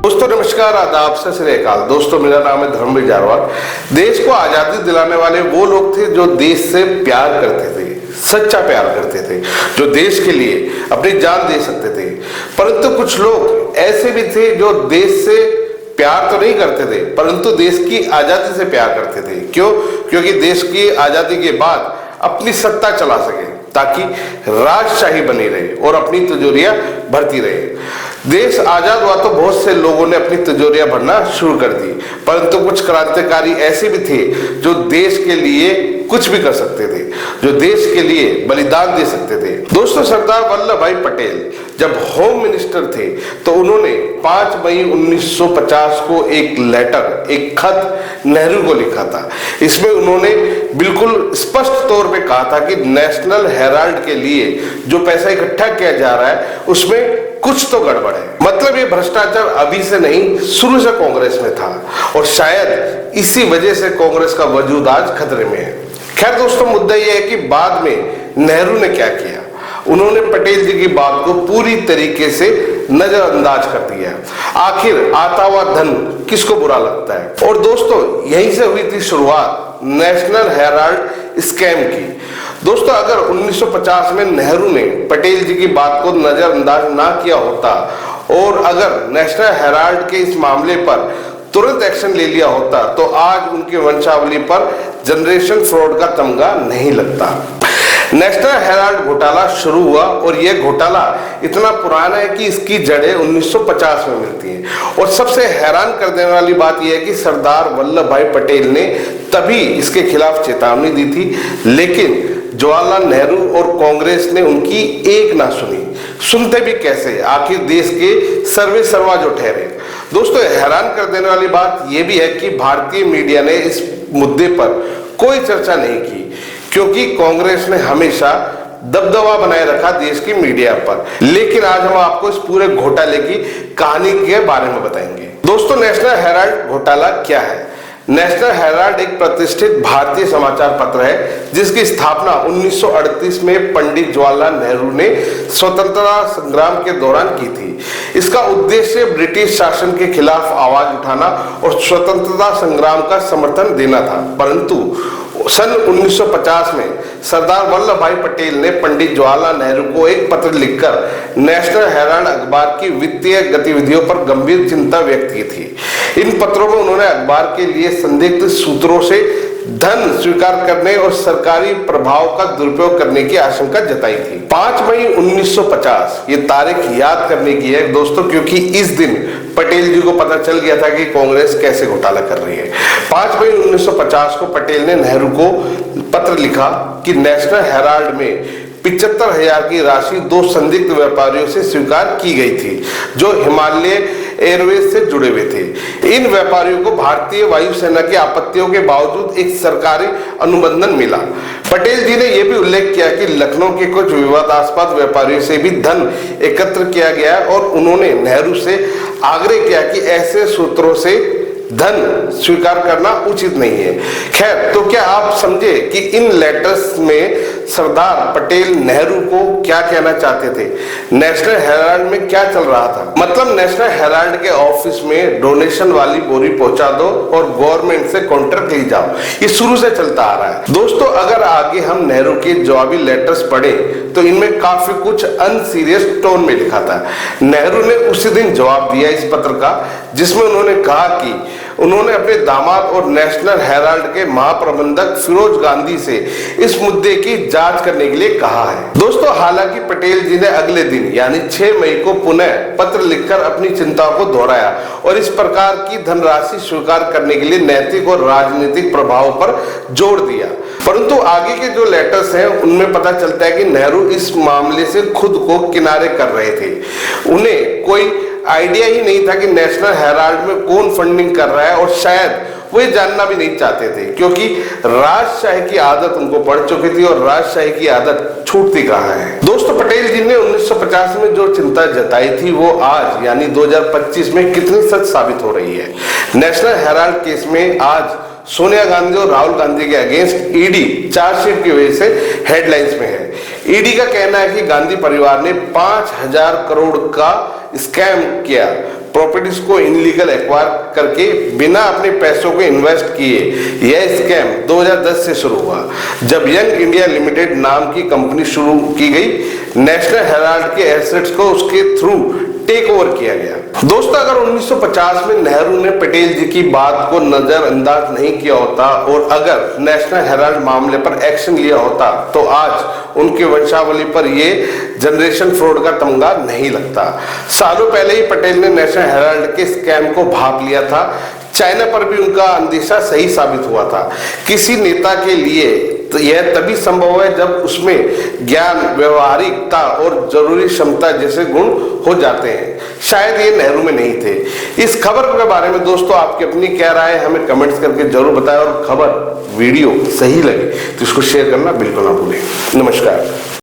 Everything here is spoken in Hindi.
दोस्तों नमस्कार, आदाब, सत श्री अकाल। दोस्तों मेरा नाम है धर्मवीर जारवाल। देश को आजादी दिलाने वाले वो लोग थे जो देश से प्यार करते थे, सच्चा प्यार करते थे, जो देश के लिए अपनी जान दे सकते थे। परंतु कुछ लोग ऐसे भी थे जो देश से प्यार तो नहीं करते थे परंतु देश की आजादी से प्यार करते थे। क्यों? क्योंकि देश की आजादी के बाद अपनी सत्ता चला सके, ताकि राजशाही बनी रहे और अपनी तिजोरियां भरती रहे। देश आजाद हुआ तो बहुत से लोगों ने अपनी तिजोरियां भरना शुरू कर दी, परंतु कुछ क्रांतिकारी ऐसे भी थे जो देश के लिए कुछ भी कर सकते थे, जो देश के लिए बलिदान दे सकते थे। दोस्तों, सरदार वल्लभ भाई पटेल जब होम मिनिस्टर थे तो उन्होंने 5 मई 1950 को एक लेटर, एक खत नेहरू को लिखा था। इसमें उन्होंने बिल्कुल स्पष्ट तौर पे कहा था कि नेशनल हेराल्ड के लिए जो पैसा इकट्ठा किया जा रहा है उसमें कुछ तो गड़बड़ है। मतलब ये भ्रष्टाचार अभी से नहीं, शुरू से कांग्रेस में था और शायद इसी वजह से कांग्रेस का वजूद आज खतरे में है। खैर दोस्तों, मुद्दा यह है कि बाद में नेहरू ने क्या किया। उन्होंने पटेल जी की बात को पूरी तरीके से नजरअंदाज कर दिया। आखिर आता हुआ धन किसको बुरा लगता है। और दोस्तों, यहीं से हुई थी शुरुआत नेशनल हेराल्ड स्कैम की। दोस्तों, अगर 1950 में नेहरू ने पटेल जी की बात को नजरअंदाज ना किया होता और अगर नेशनल हेराल्ड के इस मामले पर तुरंत एक्शन ले लिया होता तो आज उनकी वंशावली पर जनरेशन फ्रॉड का तमगा नहीं लगता। नेशनल हेराल्ड घोटाला शुरू हुआ और यह घोटाला इतना पुराना है कि इसकी जड़ें 1950 में मिलती हैं। और सबसे हैरान कर देने वाली बात यह है कि सरदार वल्लभ भाई पटेल ने तभी इसके खिलाफ चेतावनी दी थी, लेकिन जवाहरलाल नेहरू और कांग्रेस ने उनकी एक ना सुनी। सुनते भी कैसे, आखिर देश के सर्वे सर्वा जो ठहरे। दोस्तों, हैरान कर देने वाली बात यह भी है कि भारतीय मीडिया ने इस मुद्दे पर कोई चर्चा नहीं की, क्योंकि कांग्रेस ने हमेशा दबदबा बनाए रखा देश की मीडिया पर। लेकिन आज हम आपको इस पूरे घोटाले की कहानी के बारे में बताएंगे। दोस्तों, नेशनल हेराल्ड घोटाला क्या है? नेशनल हेराल्ड एक प्रतिष्ठित भारतीय समाचार पत्र है जिसकी स्थापना 1938 में पंडित जवाहरलाल नेहरू ने स्वतंत्रता संग्राम के दौरान की थी। इसका उद्देश्य ब्रिटिश शासन के खिलाफ आवाज उठाना और स्वतंत्रता संग्राम का समर्थन देना था। परंतु सन 1950 में सरदार वल्लभ भाई पटेल ने पंडित जवाहरलाल नेहरू को एक पत्र लिखकर नेशनल हेराल्ड अखबार की वित्तीय गतिविधियों पर गंभीर चिंता व्यक्त की थी। इन पत्रों में उन्होंने अखबार के लिए संदिग्ध सूत्रों से धन स्वीकार करने और सरकारी प्रभाव का दुरुपयोग करने की आशंका जताई थी। 5 मई 1950 ये तारीख याद करने की है दोस्तों, क्योंकि इस दिन पटेल जी को पता चल गया था कि कांग्रेस कैसे घोटाला कर रही है। 5 मई 1950 को पटेल ने नेहरू को पत्र लिखा कि नेशनल हेराल्ड में 75,000 की राशि 2 संदिग्ध व्यापारियों से स्वीकार की गई थी जो हिमालय एयरवेज से जुड़े हुए थे। इन व्यापारियों को भारतीय वायुसेना की आपत्तियों के बावजूद एक सरकारी अनुबंधन मिला। पटेल जी ने यह भी उल्लेख किया कि लखनऊ के कुछ विवादास्पद व्यापारियों से भी धन एकत्र किया गया और उन्होंने नेहरू से आग्रह किया कि ऐसे सूत्रों से धन स्वीकार करना उचित नहीं है। खैर, तो क्या आप समझे कि इन लेटर्स में सरदार पटेल नेहरू को क्या कहना चाहते थे? नेशनल हेराल्ड में क्या चल रहा था? मतलब नेशनल हेराल्ड के ऑफिस में डोनेशन वाली बोरी पहुंचा दो और गवर्नमेंट से कॉन्ट्रैक्ट ले जाओ। ये शुरू से चलता आ रहा है। दोस्तों, अगर आगे हम नेहरू के जवाबी लेटर्स पढ़े तो इनमें काफी कुछ अनसीरियस टोन में लिखा था। नेहरू ने उसी दिन जवाब दिया इस पत्र का, जिसमें उन्होंने कहा कि उन्होंने अपने दामाद और नेशनल हेराल्ड के महाप्रबंधक फिरोज गांधी से इस मुद्दे की जांच करने के लिए कहा है। दोस्तों, हालांकि पटेल जी ने अगले दिन यानी 6 मई को पुनः पत्र लिखकर अपनी चिंताओं को दोहराया और इस प्रकार की धनराशि स्वीकार करने के लिए नैतिक और राजनीतिक प्रभाव पर जोर दिया। परंतु आगे के जो लेटर्स हैं उनमें पता चलता है कि नेहरू इस मामले से खुद को किनारे कर रहे थे। उन्हें कोई आइडिया ही नहीं था कि नेशनल हेराल्ड में कौन फंडिंग कर रहा है और शायद वो ये जानना भी नहीं चाहते थे, क्योंकि राजशाही की आदत उनको पड़ चुकी थी और राजशाही की आदत छूटती कहाँ है। दोस्तों, पटेल जी ने 1950 में जो चिंता जताई थी वो आज यानी 2025 में कितनी सच साबित हो रही है। नेशनल हेराल्ड केस में आज सोनिया गांधी और राहुल गांधी के अगेंस्ट ईडी चार्जशीट की वजह से हेडलाइंस में है। ईडी का कहना है कि गांधी परिवार ने 5,000 करोड़ का स्कैम किया। प्रॉपर्टीज को इनलीगल एक्वायर करके बिना अपने पैसों को इन्वेस्ट किए। यह स्कैम 2010 से शुरू हुआ जब यंग इंडिया लिमिटेड नाम की कंपनी शुरू की गई। नेशनल हेराल्ड के एसेट्स को उसके थ्रू टेक ओवर किया गया। दोस्तों, अगर 1950 में नेहरू ने पटेल जी की बात को नजरअंदाज नहीं किया होता और अगर नेशनल हेराल्ड मामले पर एक्शन लिया होता तो आज उनके वंशावली पर ये जनरेशन फ्रॉड का तमगा नहीं लगता। सालों पहले ही पटेल ने नेशनल हेराल्ड के स्कैम को भांप लिया था। चाइना पर भी उनका अंदेशा सही साबित हुआ था। किसी नेता के लिए तो यह तभी संभव है जब उसमें ज्ञान, व्यवहारिकता और जरूरी क्षमता जैसे गुण हो जाते हैं। शायद ये नेहरू में नहीं थे। इस खबर के बारे में दोस्तों आपकी अपनी क्या राय है हमें कमेंट्स करके जरूर बताएं और खबर वीडियो सही लगे तो इसको शेयर करना बिल्कुल ना भूलें। नमस्कार।